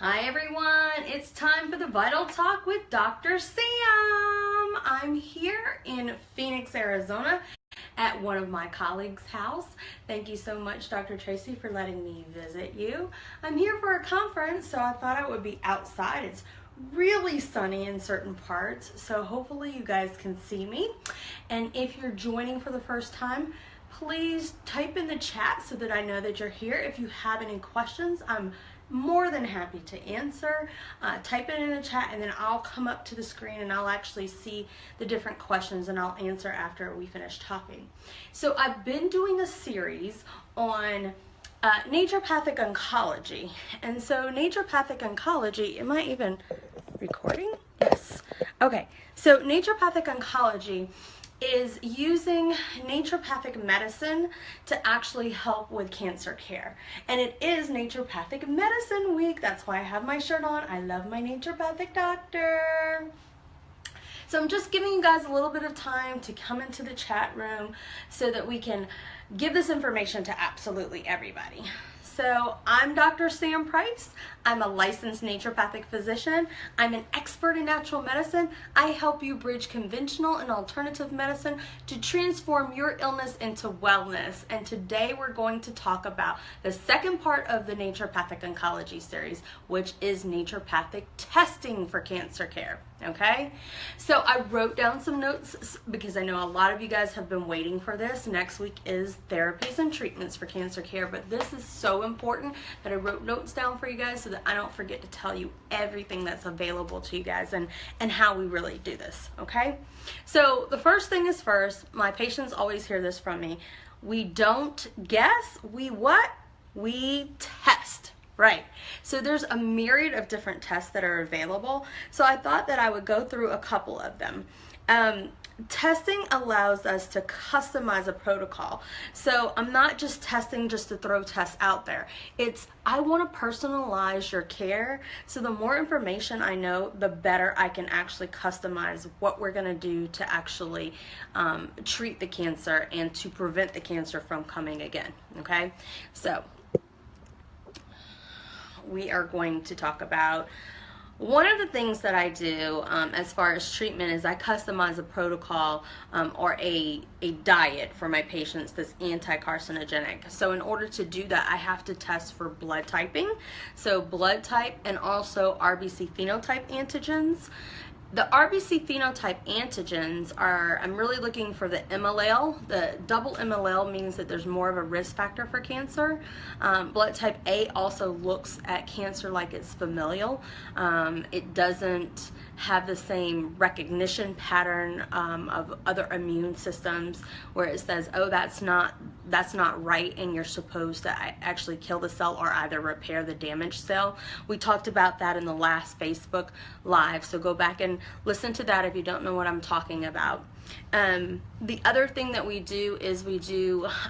Hi everyone, it's time for the Vital Talk with Dr. Sam. I'm here in Phoenix, Arizona at one of my colleagues' house. Thank you so much, Dr. Tracy, for letting me visit you. I'm here for a conference, so I thought I would be outside. It's really sunny in certain parts, so hopefully you guys can see me. And if you're joining for the first time, please type in the chat so that I know that you're here. If you have any questions, I'm more than happy to answer. Type it in the chat and then I'll come up to the screen and I'll actually see the different questions and I'll answer after we finish talking. So I've been doing a series on naturopathic oncology. And so naturopathic oncology, am I even recording? Yes. Okay, so naturopathic oncology is using naturopathic medicine to actually help with cancer care. And it is Naturopathic Medicine Week. That's why I have my shirt on. I love my naturopathic doctor. So I'm just giving you guys a little bit of time to come into the chat room so that we can give this information to absolutely everybody. So I'm Dr. Sam Price. I'm a licensed naturopathic physician. I'm an expert in natural medicine. I help you bridge conventional and alternative medicine to transform your illness into wellness. And today we're going to talk about the second part of the Naturopathic Oncology series, which is naturopathic testing for cancer care. Okay, so I wrote down some notes because I know a lot of you guys have been waiting for this. Next week is therapies and treatments for cancer care, but this is so important that I wrote notes down for you guys so that I don't forget to tell you everything that's available to you guys and how we really do this. Okay, so the first thing is first, my patients always hear this from me. We don't guess, we what? We test. Right, so there's a myriad of different tests that are available. So I thought that I would go through a couple of them. Testing allows us to customize a protocol. So I'm not just testing just to throw tests out there. I want to personalize your care. So the more information I know, the better I can actually customize what we're going to do to actually treat the cancer and to prevent the cancer from coming again. Okay, so we are going to talk about one of the things that I do as far as treatment is I customize a protocol or a diet for my patients that's anti-carcinogenic. So in order to do that, I have to test for blood typing. So blood type and also RBC phenotype antigens. The RBC phenotype antigens are, I'm really looking for the M allele. The double M allele means that there's more of a risk factor for cancer. Blood type A also looks at cancer like it's familial. It doesn't have the same recognition pattern of other immune systems where it says, oh, that's not right and you're supposed to actually kill the cell or either repair the damaged cell. We talked about that in the last Facebook Live, so go back and listen to that if you don't know what I'm talking about. The other thing that we do is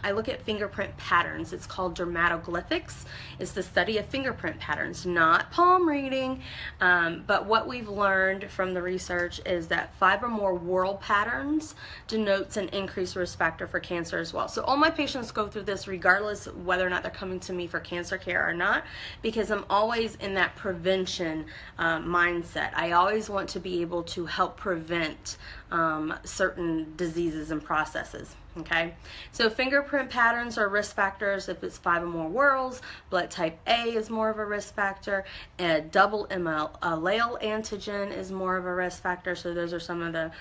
I look at fingerprint patterns. It's called dermatoglyphics. It's the study of fingerprint patterns, not palm reading, but what we've learned from the research is that 5 or more whorl patterns denotes an increased risk factor for cancer as well. So all my patients go through this regardless of whether or not they're coming to me for cancer care or not, because I'm always in that prevention mindset. I always want to be able to help prevent certain diseases and processes. Okay, so fingerprint patterns are risk factors if it's 5 or more whorls. Blood type A is more of a risk factor. A double M allele antigen is more of a risk factor. So those are some of the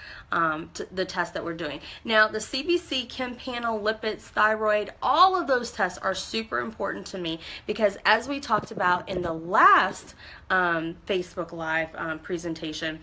tests that we're doing. Now the CBC, Chem panel, lipids, thyroid, all of those tests are super important to me because as we talked about in the last Facebook Live presentation,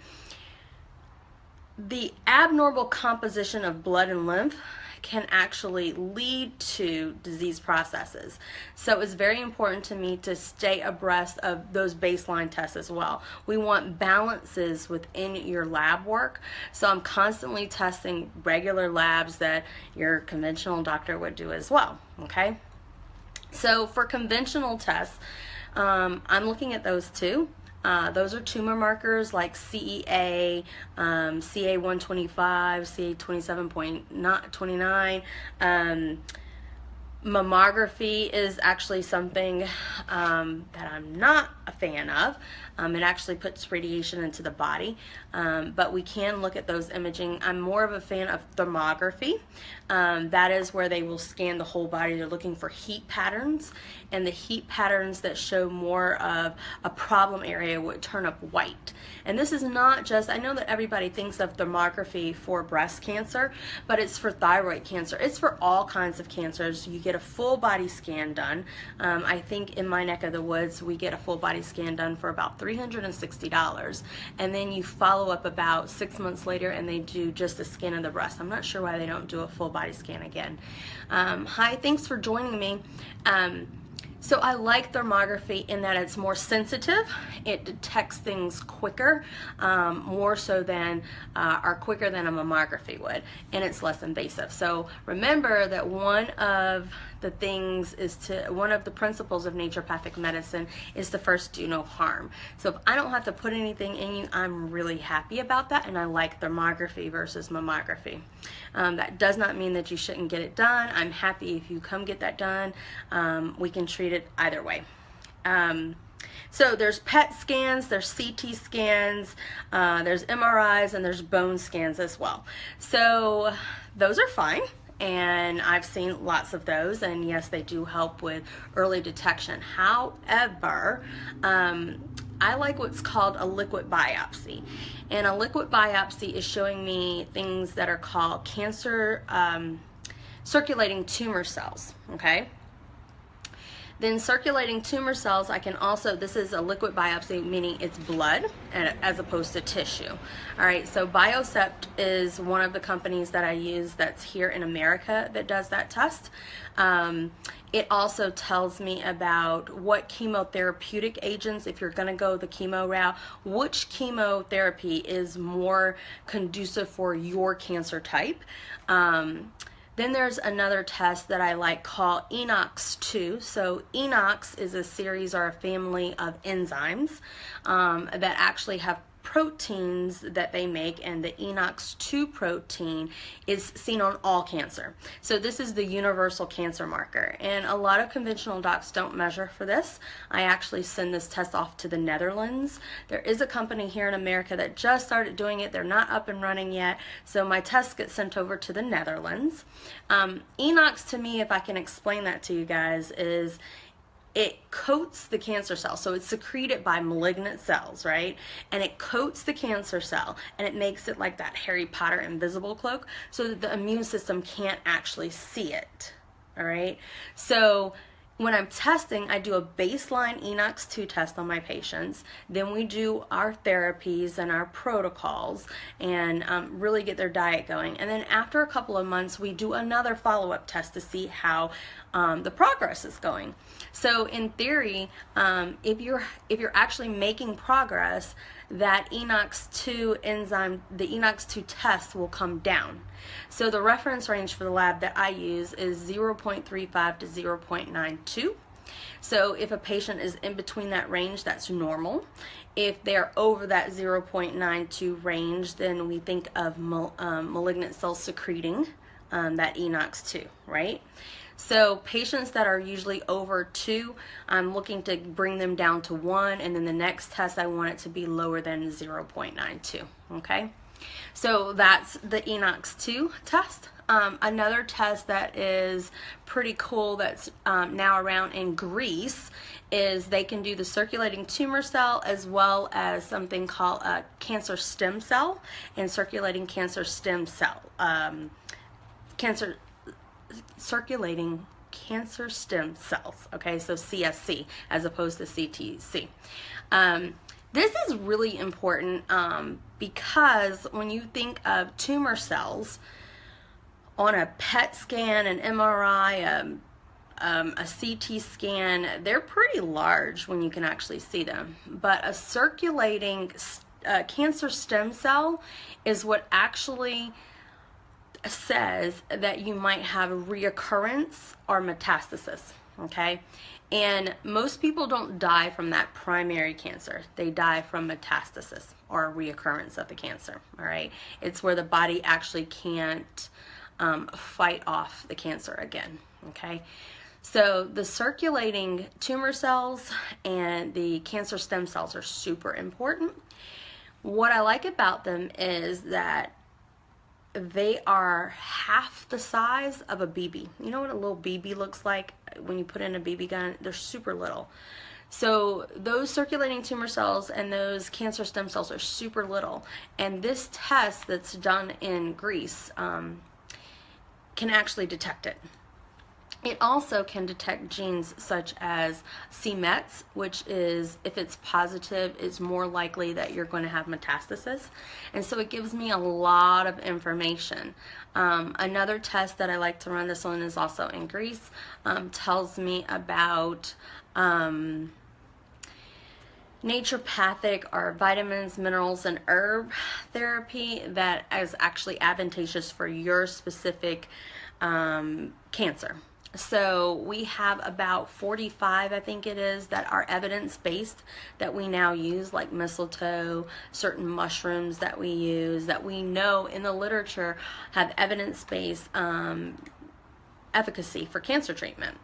the abnormal composition of blood and lymph can actually lead to disease processes. So it's very important to me to stay abreast of those baseline tests as well. We want balances within your lab work. So I'm constantly testing regular labs that your conventional doctor would do as well. Okay. So for conventional tests, I'm looking at those too. Those are tumor markers like CEA, CA125, CA27.29, Mammography is actually something that I'm not a fan of. It actually puts radiation into the body, but we can look at those imaging. I'm more of a fan of thermography. That is where they will scan the whole body. They're looking for heat patterns, and the heat patterns that show more of a problem area would turn up white. And this is not just, I know that everybody thinks of thermography for breast cancer, but it's for thyroid cancer. It's for all kinds of cancers. You get a full body scan done. I think in my neck of the woods, we get a full body scan done for about $360. And then you follow up about 6 months later and they do just a scan of the breast. I'm not sure why they don't do a full body scan again. Hi, thanks for joining me. So I like thermography in that it's more sensitive. It detects things quicker, more so than, or quicker than a mammography would, and it's less invasive. So remember that one of the principles of naturopathic medicine is to first do no harm. So if I don't have to put anything in you, I'm really happy about that, and I like thermography versus mammography. That does not mean that you shouldn't get it done. I'm happy if you come get that done. We can treat it either way. So there's PET scans, there's CT scans, there's MRIs, and there's bone scans as well. So those are fine, and I've seen lots of those, and yes, they do help with early detection. However, I like what's called a liquid biopsy. And a liquid biopsy is showing me things that are called cancer, circulating tumor cells, okay? Then circulating tumor cells, I can also, this is a liquid biopsy, meaning it's blood as opposed to tissue. All right, so Biocept is one of the companies that I use that's here in America that does that test. It also tells me about what chemotherapeutic agents, if you're going to go the chemo route, which chemotherapy is more conducive for your cancer type. Then there's another test that I like called Enox-2. So Enox is a series or a family of enzymes that actually have proteins that they make, and the Enox-2 protein is seen on all cancer. So this is the universal cancer marker, and a lot of conventional docs don't measure for this. I actually send this test off to the Netherlands. There is a company here in America that just started doing it. They're not up and running yet, so my test gets sent over to the Netherlands. Enox, to me, if I can explain that to you guys, is it coats the cancer cell. So it's secreted by malignant cells, right? And it coats the cancer cell, and it makes it like that Harry Potter invisible cloak so that the immune system can't actually see it, all right? So when I'm testing, I do a baseline Enox-2 test on my patients. Then we do our therapies and our protocols and really get their diet going. And then after a couple of months, we do another follow-up test to see how the progress is going. So in theory, if you're actually making progress, that Enox-2 enzyme, the Enox-2 test will come down. So the reference range for the lab that I use is 0.35 to 0.92. So if a patient is in between that range, that's normal. If they're over that 0.92 range, then we think of malignant cells secreting that Enox-2, right? So patients that are usually over 2, I'm looking to bring them down to 1, and then the next test I want it to be lower than 0.92, okay? So that's the Enox-2 test. Another test that is pretty cool that's now around in Greece is they can do the circulating tumor cell as well as something called a cancer stem cell and circulating cancer stem cell. Circulating cancer stem cells, okay, so CSC as opposed to CTC. This is really important because when you think of tumor cells on a PET scan, an MRI, a CT scan, they're pretty large when you can actually see them. But a circulating cancer stem cell is what actually says that you might have reoccurrence or metastasis, okay? And most people don't die from that primary cancer. They die from metastasis or reoccurrence of the cancer, all right? It's where the body actually can't fight off the cancer again, okay? So the circulating tumor cells and the cancer stem cells are super important. What I like about them is that they are half the size of a BB. You know what a little BB looks like when you put in a BB gun? They're super little. So those circulating tumor cells and those cancer stem cells are super little. And this test that's done in Greece can actually detect it. It also can detect genes such as c-Mets, which is, if it's positive, it's more likely that you're going to have metastasis. And so it gives me a lot of information. Another test that I like to run, this one is also in Greece, tells me about naturopathic or vitamins, minerals, and herb therapy that is actually advantageous for your specific cancer. So we have about 45, I think it is, that are evidence-based that we now use, like mistletoe, certain mushrooms that we use, that we know in the literature have evidence-based efficacy for cancer treatment.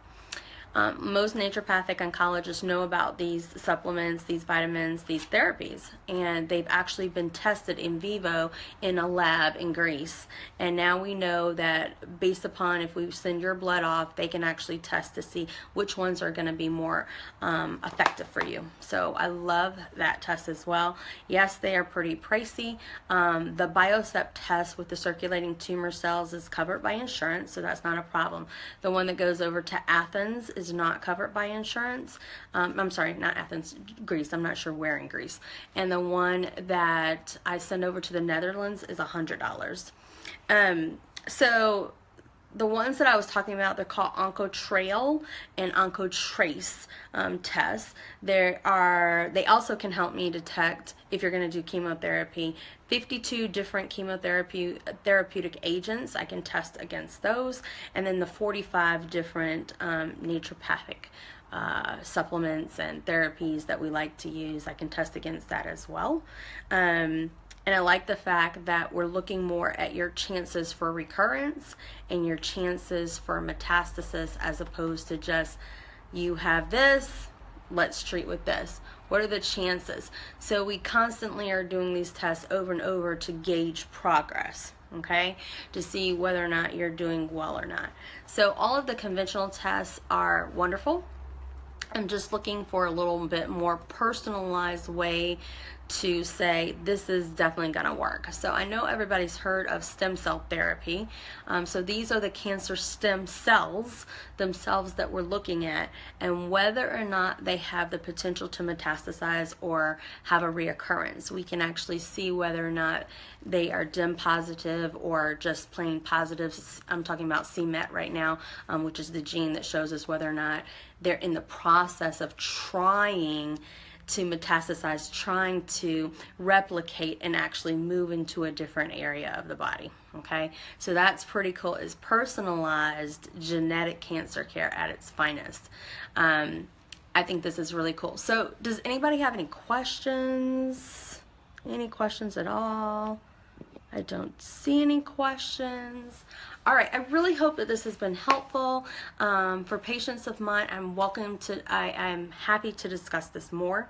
Most naturopathic oncologists know about these supplements, these vitamins, these therapies, and they've actually been tested in vivo in a lab in Greece. And now we know that based upon if we send your blood off, they can actually test to see which ones are going to be more effective for you. So I love that test as well. Yes, they are pretty pricey. The biopsy test with the circulating tumor cells is covered by insurance, so that's not a problem. The one that goes over to Athens is not covered by insurance. I'm sorry, not Athens, Greece. I'm not sure where in Greece. And the one that I send over to the Netherlands is $100. So the ones that I was talking about, they're called OncoTrail and OncoTrace tests. They also can help me detect, if you're going to do chemotherapy, 52 different therapeutic agents. I can test against those, and then the 45 different naturopathic supplements and therapies that we like to use. I can test against that as well. And I like the fact that we're looking more at your chances for recurrence and your chances for metastasis, as opposed to just, you have this, let's treat with this. What are the chances? So we constantly are doing these tests over and over to gauge progress, okay? To see whether or not you're doing well or not. So all of the conventional tests are wonderful. I'm just looking for a little bit more personalized way to say this is definitely going to work. So I know everybody's heard of stem cell therapy. So these are the cancer stem cells themselves that we're looking at, and whether or not they have the potential to metastasize or have a reoccurrence. We can actually see whether or not they are DIM positive or just plain positive. I'm talking about c-Met right now, which is the gene that shows us whether or not they're in the process of trying to metastasize, trying to replicate and actually move into a different area of the body. Okay, so that's pretty cool. It's personalized genetic cancer care at its finest. I think this is really cool. So does anybody have any questions? Any questions at all? I don't see any questions. All right, I really hope that this has been helpful. For patients of mine, I'm happy to discuss this more.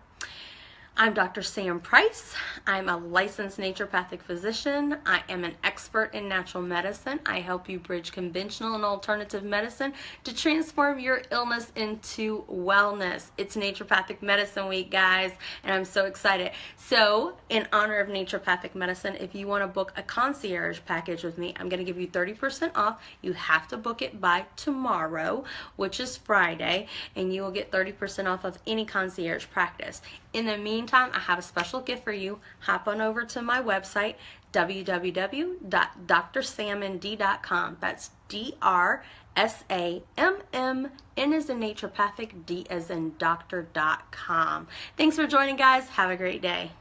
I'm Dr. Sam Price. I'm a licensed naturopathic physician. I am an expert in natural medicine. I help you bridge conventional and alternative medicine to transform your illness into wellness. It's Naturopathic Medicine Week, guys, and I'm so excited. So, in honor of naturopathic medicine, if you want to book a concierge package with me, I'm going to give you 30% off. You have to book it by tomorrow, which is Friday, and you will get 30% off of any concierge practice. In the meantime, I have a special gift for you. Hop on over to my website, www.drsammnd.com. That's DRSAMM, N as in naturopathic, D as in doctor.com. Thanks for joining, guys. Have a great day.